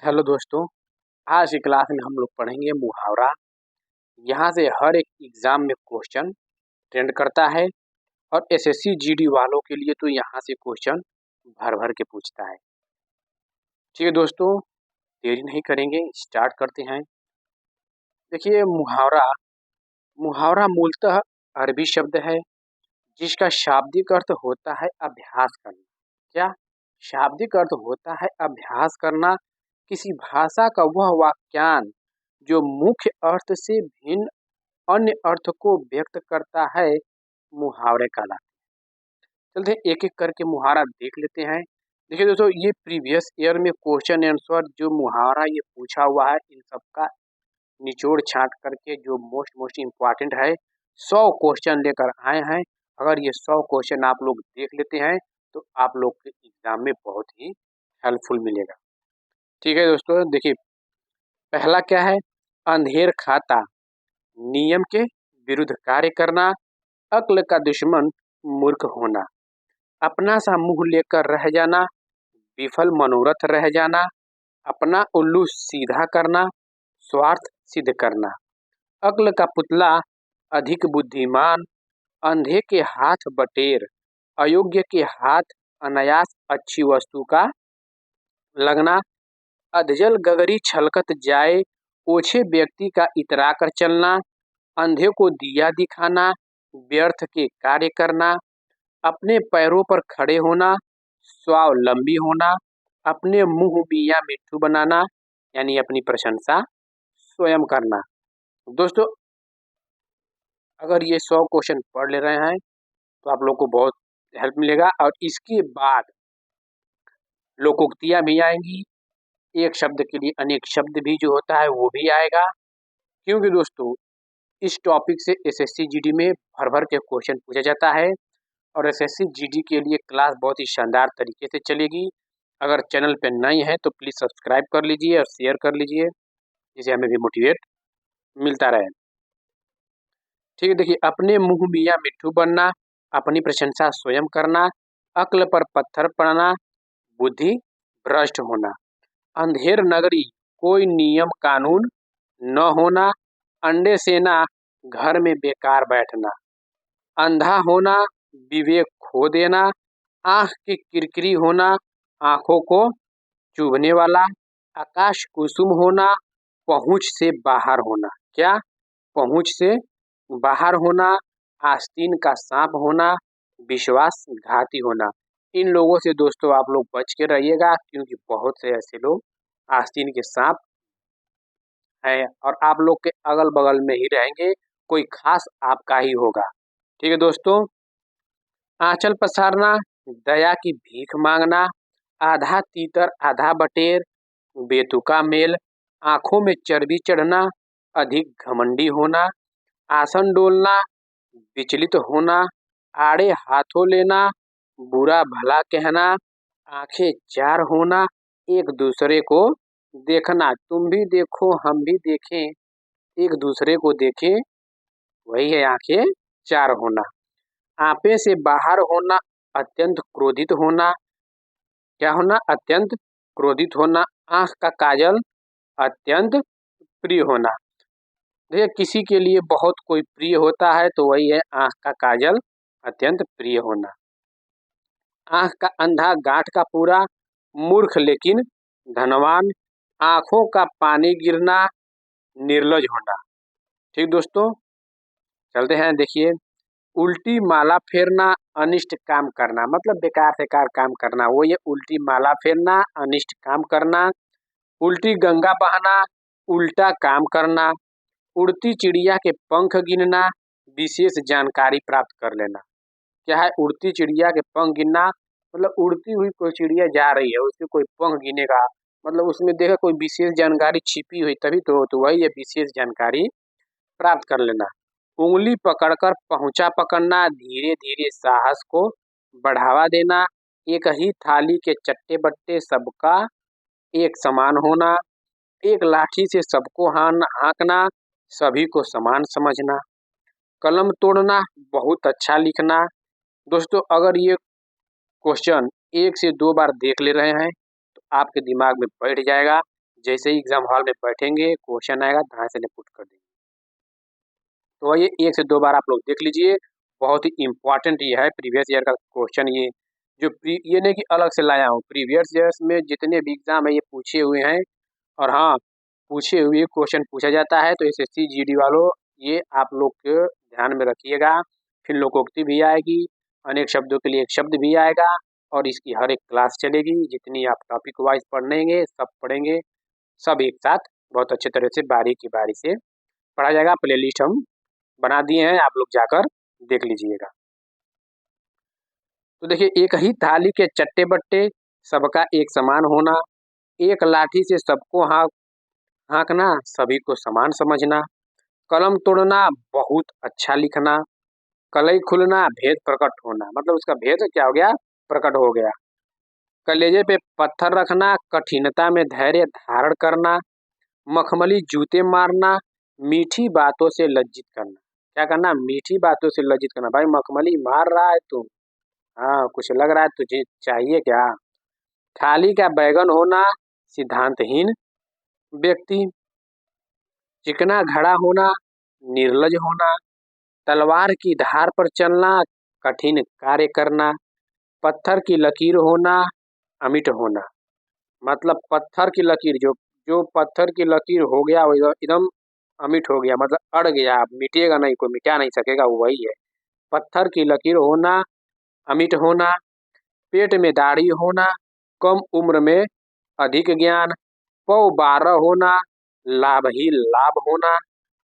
Hello दोस्तों, आज की क्लास में हम लोग पढ़ेंगे मुहावरा। यहाँ से हर एक एग्जाम में क्वेश्चन ट्रेंड करता है और एसएससी जीडी वालों के लिए तो यहाँ से क्वेश्चन भर भर के पूछता है। ठीक है दोस्तों, देरी नहीं करेंगे, स्टार्ट करते हैं। देखिए मुहावरा मुहावरा मूलतः अरबी शब्द है जिसका शाब्दिक अर्थ होता है अभ्यास करना। क्या शाब्दिक अर्थ होता है अभ्यास करना? किसी भाषा का वह वाक्यांश जो मुख्य अर्थ से भिन्न अन्य अर्थ को व्यक्त करता है, मुहावरे कहलाते हैं। चलते एक एक करके मुहावरा देख लेते हैं। देखिए दोस्तों, ये प्रीवियस ईयर में क्वेश्चन आंसर जो मुहावरा ये पूछा हुआ है, इन सब का निचोड़ छाट करके जो मोस्ट इम्पॉर्टेंट है 100 क्वेश्चन लेकर आए हैं। अगर ये 100 क्वेश्चन आप लोग देख लेते हैं तो आप लोग के एग्जाम में बहुत ही हेल्पफुल मिलेगा। ठीक है दोस्तों, देखिए पहला क्या है? अंधेर खाता, नियम के विरुद्ध कार्य करना, अक्ल का दुश्मन मूर्ख होना, अपना सा मुंह लेकर रह जाना, विफल मनोरथ रह जाना, अपना उल्लू सीधा करना, स्वार्थ सिद्ध करना, अक्ल का पुतला अधिक बुद्धिमान, अंधे के हाथ बटेर, अयोग्य के हाथ अनायास अच्छी वस्तु का लगना, अधजल गगरी छलकत जाए, ओछे व्यक्ति का इतरा कर चलना, अंधे को दिया दिखाना, व्यर्थ के कार्य करना, अपने पैरों पर खड़े होना, स्वावलंबी होना, अपने मुंह मियाँ मिट्ठू बनाना, यानी अपनी प्रशंसा स्वयं करना। दोस्तों, अगर ये 100 क्वेश्चन पढ़ ले रहे हैं तो आप लोग को बहुत हेल्प मिलेगा। और इसके बाद लोकोक्तियाँ भी आएंगी, एक शब्द के लिए अनेक शब्द भी जो होता है वो भी आएगा। क्योंकि दोस्तों इस टॉपिक से एसएससी जीडी में भर भर के क्वेश्चन पूछा जाता है और एसएससी जीडी के लिए क्लास बहुत ही शानदार तरीके से चलेगी। अगर चैनल पे नए हैं तो प्लीज़ सब्सक्राइब कर लीजिए और शेयर कर लीजिए, जिससे हमें भी मोटिवेट मिलता रहे। ठीक है, देखिए अपने मुंह मियाँ मिट्ठू बनना, अपनी प्रशंसा स्वयं करना, अक्ल पर पत्थर पड़ना, बुद्धि भ्रष्ट होना, अंधेर नगरी कोई नियम कानून न होना, अंडे सेना घर में बेकार बैठना, अंधा होना विवेक खो देना, आँख की किरकिरी होना, आँखों को चुभने वाला, आकाश कुसुम होना, पहुँच से बाहर होना। क्या? पहुँच से बाहर होना, आस्तीन का सांप होना, विश्वासघाती होना। इन लोगों से दोस्तों आप लोग बच के रहिएगा, क्योंकि बहुत से ऐसे लोग आस्तीन के सांप हैं और आप लोग के अगल बगल में ही रहेंगे, कोई खास आपका ही होगा। ठीक है दोस्तों, आंचल पसारना, दया की भीख मांगना, आधा तीतर आधा बटेर, बेतुका मेल, आंखों में चर्बी चढ़ना, अधिक घमंडी होना, आसन डोलना, विचलित होना, आड़े हाथों लेना, बुरा भला कहना, आंखें चार होना, एक दूसरे को देखना, तुम भी देखो हम भी देखें, एक दूसरे को देखें, वही है आंखें चार होना, आपे से बाहर होना, अत्यंत क्रोधित होना। क्या होना? अत्यंत क्रोधित होना, आंख का काजल अत्यंत प्रिय होना। देखिए किसी के लिए बहुत कोई प्रिय होता है तो वही है आंख का काजल अत्यंत प्रिय होना। आंख का अंधा गांठ का पूरा, मूर्ख लेकिन धनवान, आंखों का पानी गिरना, निर्लज होना। ठीक दोस्तों, चलते हैं। देखिए उल्टी माला फेरना, अनिष्ट काम करना, मतलब बेकार से कार काम करना, वो ये उल्टी माला फेरना, अनिष्ट काम करना, उल्टी गंगा बहाना, उल्टा काम करना, उड़ती चिड़िया के पंख गिनना, विशेष जानकारी प्राप्त कर लेना। क्या है? उड़ती चिड़िया के पंख गिनना, मतलब उड़ती हुई कोई चिड़िया जा रही है उसके कोई पंख गिनेगा, मतलब उसमें देखा कोई विशेष जानकारी छिपी हुई, तभी तो वही है विशेष जानकारी प्राप्त कर लेना। उंगली पकड़कर पहुंचा पकड़ना, धीरे धीरे साहस को बढ़ावा देना, एक ही थाली के चट्टे बट्टे सबका एक समान होना, एक लाठी से सबको हाँकना, सभी को समान समझना, कलम तोड़ना, बहुत अच्छा लिखना। दोस्तों अगर ये क्वेश्चन 1 से 2 बार देख ले रहे हैं तो आपके दिमाग में बैठ जाएगा। जैसे ही एग्जाम हॉल में बैठेंगे क्वेश्चन आएगा ध्यान से पुट कर देंगे। तो ये 1 से 2 बार आप लोग देख लीजिए, बहुत ही इम्पोर्टेंट ये है प्रीवियस ईयर का क्वेश्चन। ये जो ये नहीं कि अलग से लाया हूँ, प्रीवियस ईयर्स में जितने भी एग्जाम है ये पूछे हुए हैं। और हाँ, पूछे हुए क्वेश्चन पूछा जाता है, तो एसएससी जीडी वालों ये आप लोग के ध्यान में रखिएगा। फिर लोकोक्ति भी आएगी, अनेक शब्दों के लिए एक शब्द भी आएगा, और इसकी हर एक क्लास चलेगी। जितनी आप टॉपिक वाइज पढ़ेंगे सब पढ़ेंगे, सब एक साथ बहुत अच्छे तरह से बारी से पढ़ा जाएगा। प्लेलिस्ट हम बना दिए हैं, आप लोग जाकर देख लीजिएगा। तो देखिए, एक ही थाली के चट्टे बट्टे, सबका एक समान होना, एक लाठी से सबको हाँकना, सभी को समान समझना, कलम तोड़ना, बहुत अच्छा लिखना, कलई खुलना, भेद प्रकट होना, मतलब उसका भेद क्या हो गया, प्रकट हो गया। कलेजे पे पत्थर रखना, कठिनता में धैर्य धारण करना, मखमली जूते मारना, मीठी बातों से लज्जित करना। क्या करना, मीठी बातों से लज्जित करना। भाई मखमली मार रहा है तू, हाँ कुछ लग रहा है तुझे, चाहिए क्या। थाली का बैगन होना, सिद्धांतहीन व्यक्ति, चिकना घड़ा होना, निर्लज होना, तलवार की धार पर चलना, कठिन कार्य करना, पत्थर की लकीर होना, अमिट होना। मतलब पत्थर की लकीर, जो जो पत्थर की लकीर हो गया वो एकदम अमिट हो गया, मतलब अड़ गया, मिटेगा नहीं, कोई मिटा नहीं सकेगा, वही है। पत्थर की लकीर होना, अमिट होना, पेट में दाढ़ी होना, कम उम्र में अधिक ज्ञान, पौ 12 होना, लाभ ही लाभ होना,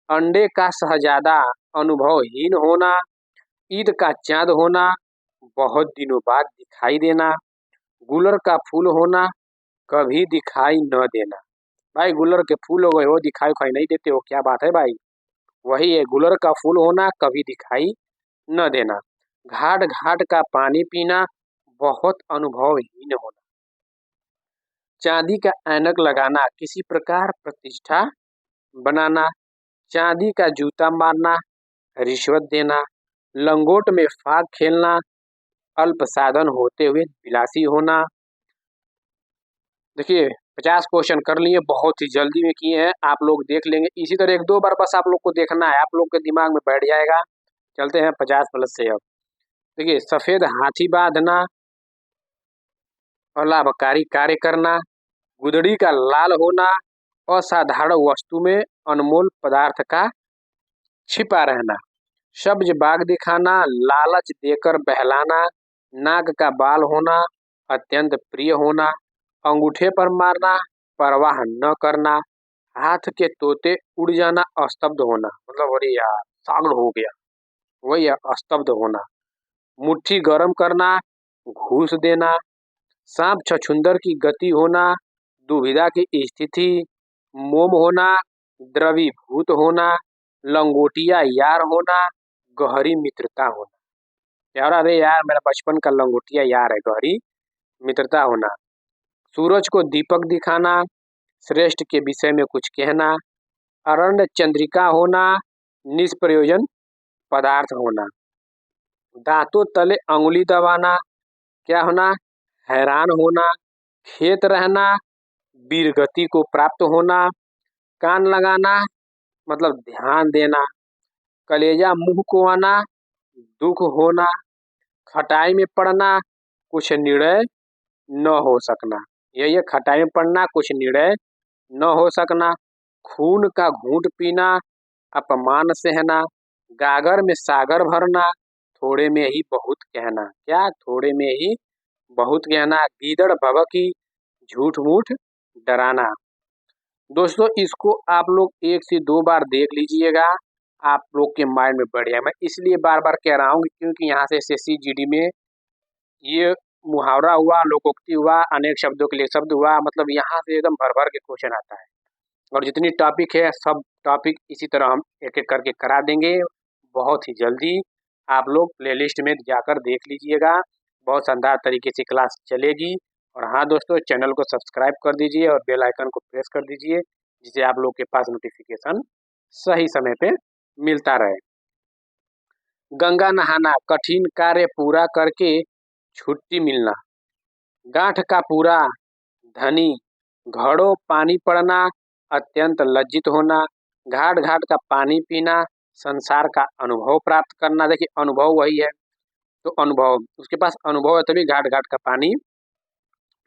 अंडे का शहजादा अनुभवहीन होना, ईद का चाँद होना, बहुत दिनों बाद दिखाई देना, गुलर का फूल होना, कभी दिखाई न देना। भाई गुलर के फूल हो गए हो, दिखाई उखाई नहीं देते हो, क्या बात है भाई। वही है, गुलर का फूल होना, कभी दिखाई न देना, घाट घाट का पानी पीना, बहुत अनुभवहीन होना, चांदी का ऐनक लगाना, किसी प्रकार प्रतिष्ठा बनाना, चांदी का जूता मारना, रिश्वत देना, लंगोट में फाग खेलना, अल्प साधन होते हुए विलासी होना। देखिए 50 क्वेश्चन कर लिए, बहुत ही जल्दी में किए हैं, आप लोग देख लेंगे। इसी तरह 1-2 बार बस आप लोग को देखना है, आप लोग के दिमाग में बैठ जाएगा। चलते हैं 50 प्लस से। अब देखिए, सफेद हाथी बांधना, अलाभकारी कार्य करना, गुदड़ी का लाल होना, असाधारण वस्तु में अनमोल पदार्थ का छिपा रहना, सब्ज बाग दिखाना, लालच देकर बहलाना, नाग का बाल होना, अत्यंत प्रिय होना, अंगूठे पर मारना, परवाह न करना, हाथ के तोते उड़ जाना, अस्तब्ध होना, मतलब अरे यार सागड़ हो गया, वही है अस्तब्ध होना, मुट्ठी गरम करना, घूस देना, सांप छछूंदर की गति होना, दुविधा की स्थिति, मोम होना, द्रवीभूत होना, लंगोटिया यार होना, गहरी मित्रता होना। यार अरे यार मेरा बचपन का लंगोटिया यार है, गहरी मित्रता होना, सूरज को दीपक दिखाना, श्रेष्ठ के विषय में कुछ कहना, अरण्य चंद्रिका होना, निष्प्रयोजन पदार्थ होना, दांतों तले अंगुली दबाना, क्या होना, हैरान होना, खेत रहना, वीरगति को प्राप्त होना, कान लगाना, मतलब ध्यान देना, कलेजा मुंह को आना, दुख होना, खटाई में पड़ना, कुछ निर्णय न हो सकना। यही है, खटाई में पड़ना, कुछ निर्णय न हो सकना, खून का घूंट पीना, अपमान सहना, गागर में सागर भरना, थोड़े में ही बहुत कहना, क्या थोड़े में ही बहुत कहना, गीदड़ भभकी, झूठ मूठ डराना। दोस्तों इसको आप लोग 1 से 2 बार देख लीजिएगा, आप लोग के माइंड में बढ़िया। मैं इसलिए बार बार कह रहा हूँ क्योंकि यहाँ से एसएससी जीडी में ये मुहावरा हुआ, लोकोक्ति हुआ, अनेक शब्दों के लिए शब्द हुआ, मतलब यहाँ से एकदम भर भर के क्वेश्चन आता है। और जितनी टॉपिक है सब टॉपिक इसी तरह हम एक एक करके करा देंगे बहुत ही जल्दी। आप लोग प्लेलिस्ट में जाकर देख लीजिएगा, बहुत शानदार तरीके से क्लास चलेगी। और हाँ दोस्तों, चैनल को सब्सक्राइब कर दीजिए और बेल आइकन को प्रेस कर दीजिए, जिससे आप लोग के पास नोटिफिकेशन सही समय पे मिलता रहे। गंगा नहाना, कठिन कार्य पूरा करके छुट्टी मिलना, गांठ का पूरा धनी, घड़ों पानी पड़ना, अत्यंत लज्जित होना, घाट घाट का पानी पीना, संसार का अनुभव प्राप्त करना। देखिए अनुभव वही है, तो अनुभव, उसके पास अनुभव है तभी घाट घाट का पानी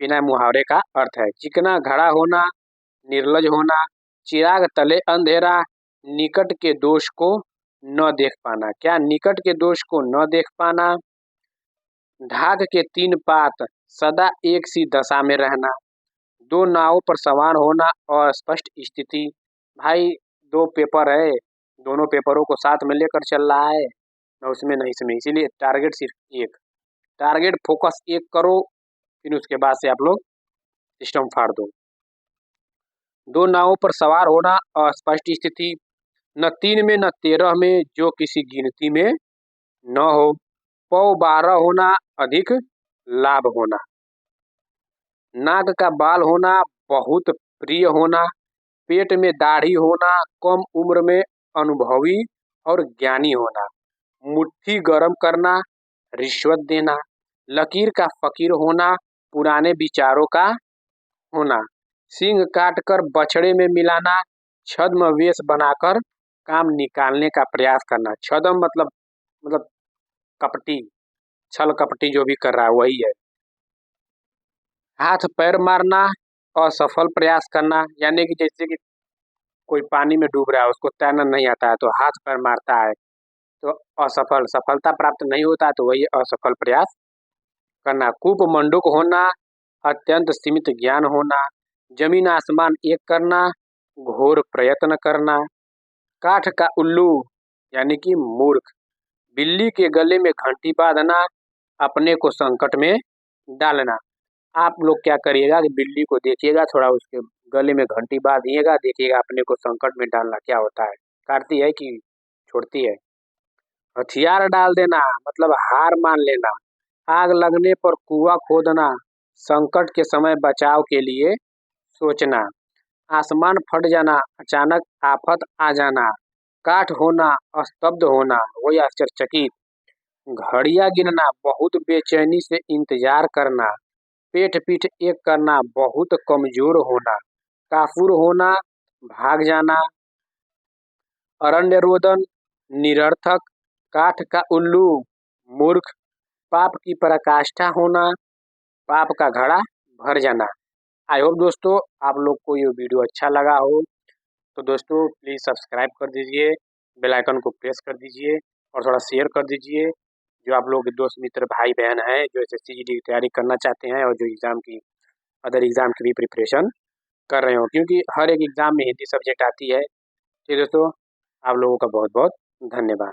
पीना मुहावरे का अर्थ है। चिकना घड़ा होना, निर्लज होना, चिराग तले अंधेरा, निकट के दोष को न देख पाना। क्या निकट के दोष को न देख पाना। ढाक के 3 पात, सदा एक सी दशा में रहना। 2 नावों पर सवार होना, अस्पष्ट स्थिति। भाई 2 पेपर है, दोनों पेपरों को साथ में लेकर चल रहा है, न उसमें न इसमें, इसीलिए टारगेट सिर्फ एक। टारगेट फोकस एक करो, फिर उसके बाद से आप लोग सिस्टम फाड़ दो। 2 नावों पर सवार होना, अस्पष्ट स्थिति। न 3 में न 13 में, जो किसी गिनती में न हो। पौ 12 होना, अधिक लाभ होना। नाक का बाल होना, बहुत प्रिय होना। पेट में दाढ़ी होना, कम उम्र में अनुभवी और ज्ञानी होना। मुट्ठी गरम करना, रिश्वत देना। लकीर का फकीर होना, पुराने विचारों का होना। सींग काटकर बछड़े में मिलाना, छद्म वेश बनाकर काम निकालने का प्रयास करना। छद्म मतलब कपटी, छल कपटी जो भी कर रहा है वही है। हाथ पैर मारना, असफल प्रयास करना, यानी कि जैसे कि कोई पानी में डूब रहा है, उसको तैरना नहीं आता है तो हाथ पैर मारता है तो असफल, सफलता प्राप्त नहीं होता तो वही असफल प्रयास करना। कूप मंडूक होना, अत्यंत सीमित ज्ञान होना। जमीन आसमान एक करना, घोर प्रयत्न करना। काठ का उल्लू यानी कि मूर्ख। बिल्ली के गले में घंटी बांधना, अपने को संकट में डालना। आप लोग क्या करिएगा कि बिल्ली को देखिएगा, थोड़ा उसके गले में घंटी बांधिएगा, देखिएगा अपने को संकट में डालना क्या होता है, काटती है कि छोड़ती है। हथियार डाल देना मतलब हार मान लेना। आग लगने पर कुआं खोदना, संकट के समय बचाव के लिए सोचना। आसमान फट जाना, अचानक आफत आ जाना। काठ होना, स्तब्ध होना, वही आश्चर्यचकित। घड़ियां गिनना, बहुत बेचैनी से इंतजार करना। पेट पीठ एक करना, बहुत कमजोर होना। काफुर होना, भाग जाना। अरण्य रोदन, निरर्थक। काठ का उल्लू, मूर्ख। पाप की पराकाष्ठा होना, पाप का घड़ा भर जाना। आई होप दोस्तों आप लोग को ये वीडियो अच्छा लगा हो, तो दोस्तों प्लीज़ सब्सक्राइब कर दीजिए, बेल आइकन को प्रेस कर दीजिए और थोड़ा शेयर कर दीजिए। जो आप लोग दोस्त मित्र भाई बहन हैं जो एसएससी जीडी की तैयारी करना चाहते हैं और जो एग्ज़ाम की अदर एग्ज़ाम की भी प्रिपरेशन कर रहे हो, क्योंकि हर एक एग्ज़ाम में हिंदी सब्जेक्ट आती है। ठीक है दोस्तों, आप लोगों का बहुत बहुत धन्यवाद।